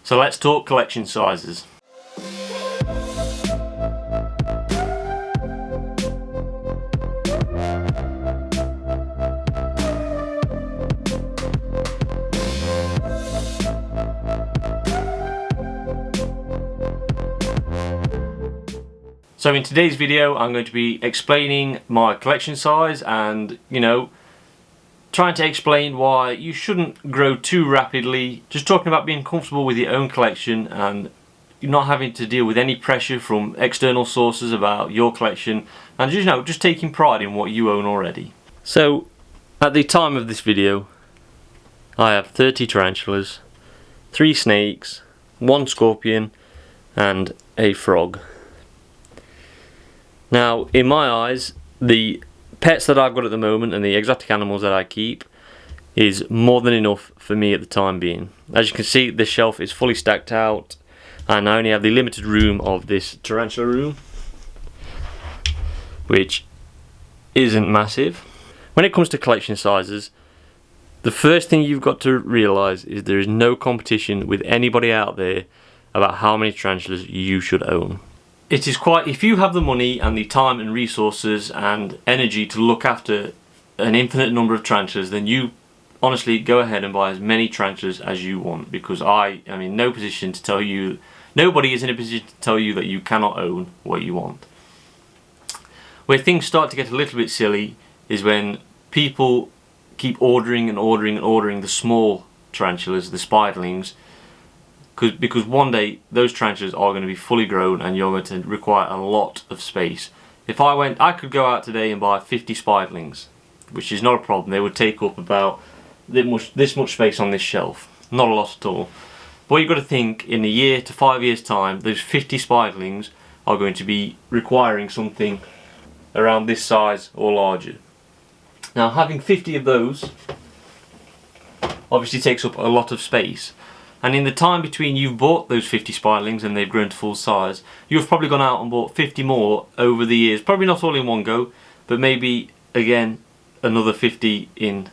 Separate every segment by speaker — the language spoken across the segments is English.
Speaker 1: So let's talk collection sizes. So in today's video I'm going to be explaining my collection size and, trying to explain why you shouldn't grow too rapidly. Just talking about being comfortable with your own collection and not having to deal with any pressure from external sources about your collection, and just taking pride in what you own already. So at the time of this video I have 30 tarantulas, 3 snakes, 1 scorpion and a frog. Now, in my eyes, the pets that I've got at the moment and the exotic animals that I keep is more than enough for me at the time being. As you can see, this shelf is fully stacked out and I only have the limited room of this tarantula room, which isn't massive. When it comes to collection sizes, the first thing you've got to realise is there is no competition with anybody out there about how many tarantulas you should own. It is quite, if you have the money and the time and resources and energy to look after an infinite number of tarantulas, then you honestly go ahead and buy as many tarantulas as you want, because I am in no position to tell you, nobody is in a position to tell you that you cannot own what you want. Where things start to get a little bit silly is when people keep ordering and ordering and ordering the small tarantulas, the spiderlings, because one day those tarantulas are going to be fully grown and you're going to require a lot of space. If I could go out today and buy 50 spiderlings, which is not a problem. They would take up about this much space on this shelf. Not a lot at all. But you've got to think, in a year to 5 years time, those 50 spiderlings are going to be requiring something around this size or larger. Now, having 50 of those obviously takes up a lot of space. And in the time between you've bought those 50 spiderlings and they've grown to full size, you've probably gone out and bought 50 more over the years. Probably not all in one go, but maybe, again, another 50 in,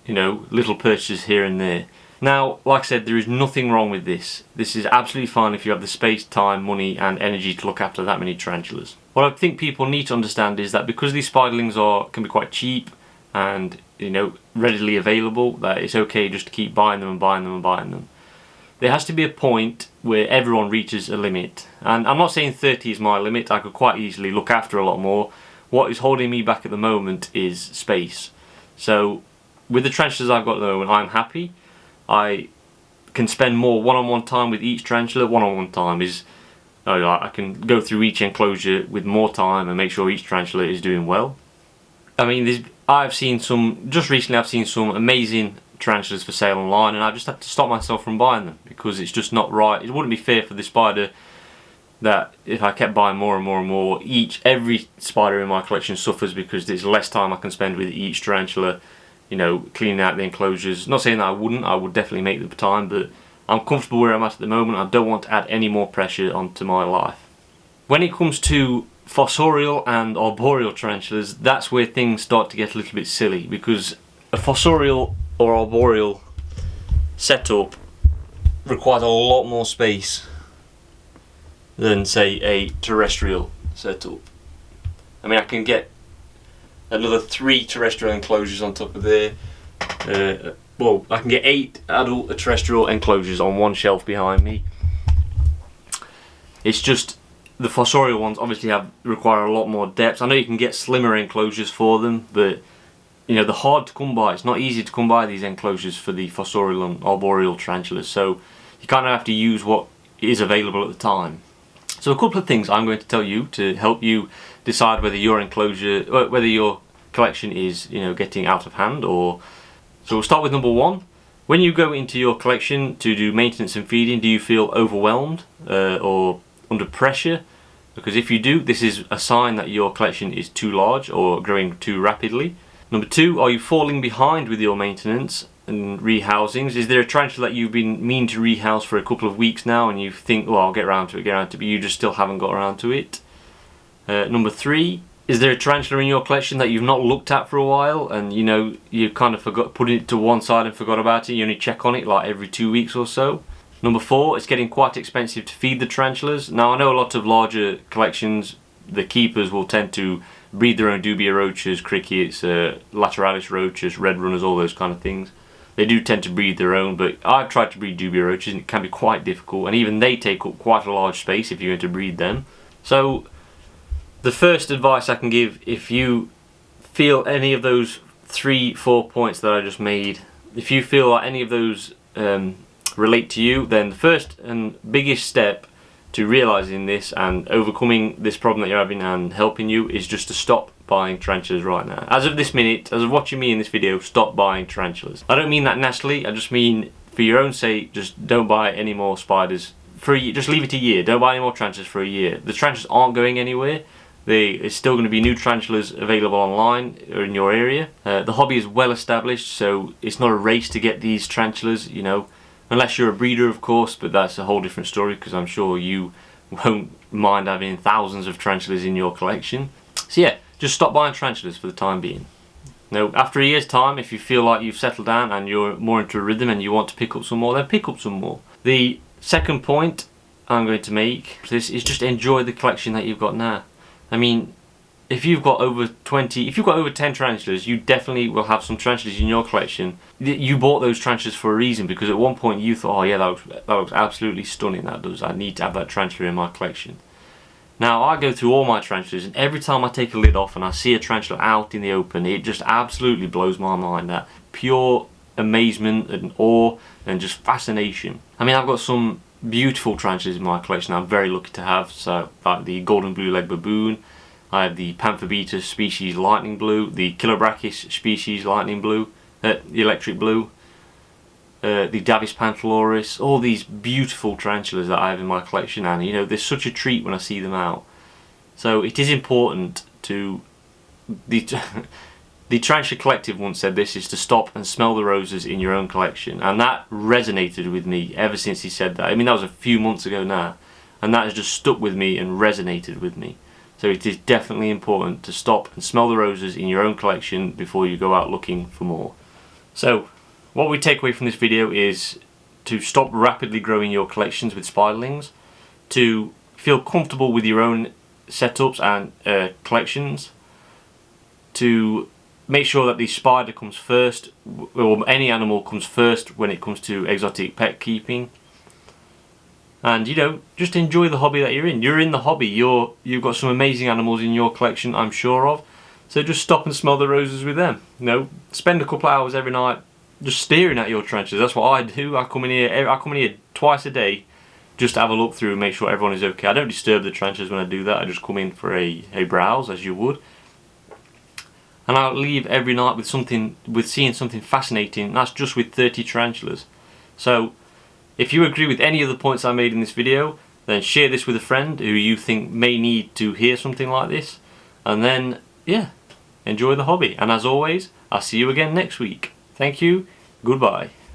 Speaker 1: little purchases here and there. Now, like I said, there is nothing wrong with this. This is absolutely fine if you have the space, time, money and energy to look after that many tarantulas. What I think people need to understand is that because these spiderlings can be quite cheap and, readily available, that it's okay just to keep buying them and buying them and buying them. There has to be a point where everyone reaches a limit, and I'm not saying 30 is my limit. I could quite easily look after a lot more. What is holding me back at the moment is space. So with the tarantulas I've got at the moment, I'm happy. I can spend more one-on-one time with each tarantula. One-on-one time is, I can go through each enclosure with more time and make sure each tarantula is doing well. I mean, just recently I've seen some amazing tarantulas for sale online, and I just had to stop myself from buying them because it's just not right. It wouldn't be fair for the spider that if I kept buying more and more and more, every spider in my collection suffers because there's less time I can spend with each tarantula, cleaning out the enclosures. Not saying that I would definitely make the time, but I'm comfortable where I'm at the moment. I don't want to add any more pressure onto my life. When it comes to fossorial and arboreal tarantulas, that's where things start to get a little bit silly, because a fossorial or arboreal setup requires a lot more space than, say, a terrestrial setup. I mean, I can get another 3 terrestrial enclosures on top of there. I can get 8 adult terrestrial enclosures on one shelf behind me. It's just the fossorial ones obviously require a lot more depth. I know you can get slimmer enclosures for them, but they're hard to come by. It's not easy to come by these enclosures for the fossorial and arboreal tarantulas, so you kind of have to use what is available at the time. So a couple of things I'm going to tell you to help you decide whether your collection is getting out of hand or. So we'll start with number 1. When you go into your collection to do maintenance and feeding, do you feel overwhelmed or under pressure? Because if you do, this is a sign that your collection is too large or growing too rapidly. Number 2, are you falling behind with your maintenance and rehousings? Is there a tarantula that you've been meaning to rehouse for a couple of weeks now and you think, well, I'll get around to it, but you just still haven't got around to it? Number 3, is there a tarantula in your collection that you've not looked at for a while and you kind of put it to one side and forgot about it? You only check on it like every 2 weeks or so? Number 4, it's getting quite expensive to feed the tarantulas. Now I know a lot of larger collections, the keepers will tend to breed their own dubia roaches, crickets, lateralis roaches, red runners, all those kind of things. They do tend to breed their own, but I've tried to breed dubia roaches and it can be quite difficult, and even they take up quite a large space if you're going to breed them. So the first advice I can give, if you feel any of those 3-4 points that I just made, if you feel like any of those relate to you, then the first and biggest step to realizing this and overcoming this problem that you're having and helping you is just to stop buying tarantulas right now. As of this minute, as of watching me in this video, stop buying tarantulas. I don't mean that nastily, I just mean for your own sake, just don't buy any more spiders for a year. Just leave it a year. Don't buy any more tarantulas for a year. The tarantulas aren't going anywhere. There's still going to be new tarantulas available online or in your area. The hobby is well established, so it's not a race to get these tarantulas, you know, unless you're a breeder, of course, but that's a whole different story, because I'm sure you won't mind having thousands of tarantulas in your collection. So yeah, just stop buying tarantulas for the time being. Now, after a year's time, if you feel like you've settled down and you're more into a rhythm and you want to pick up some more, then pick up some more. The second point I'm going to make this is just enjoy the collection that you've got now. I mean, if you've got over 10 tarantulas, you definitely will have some tarantulas in your collection. You bought those tarantulas for a reason, because at one point you thought, oh yeah, that looks absolutely stunning, that does. I need to have that tarantula in my collection. Now, I go through all my tarantulas, and every time I take a lid off and I see a tarantula out in the open, it just absolutely blows my mind. That pure amazement and awe and just fascination. I mean, I've got some beautiful tarantulas in my collection I'm very lucky to have. So, like the golden blue leg baboon, I have the Pamphobetus species lightning blue, the Chilobrachys species lightning blue, the electric blue, the Davis pantaloris, all these beautiful tarantulas that I have in my collection, and you know, there's such a treat when I see them out. So it is important to, the Tarantula Collective once said this, is to stop and smell the roses in your own collection, and that resonated with me ever since he said that. I mean, that was a few months ago now, and that has just stuck with me and resonated with me. So it is definitely important to stop and smell the roses in your own collection before you go out looking for more. So what we take away from this video is to stop rapidly growing your collections with spiderlings, to feel comfortable with your own setups and collections, to make sure that the spider comes first, or any animal comes first when it comes to exotic pet keeping. And you know, just enjoy the hobby that you're in. You're in the hobby. You've got some amazing animals in your collection, I'm sure of. So just stop and smell the roses with them. You know, spend a couple of hours every night just staring at your tarantulas. That's what I do. I come in here twice a day just to have a look through and make sure everyone is okay. I don't disturb the tarantulas when I do that. I just come in for a browse, as you would. And I'll leave every night with seeing something fascinating. That's just with 30 tarantulas. So if you agree with any of the points I made in this video, then share this with a friend who you think may need to hear something like this. And then, yeah, enjoy the hobby. And as always, I'll see you again next week. Thank you. Goodbye.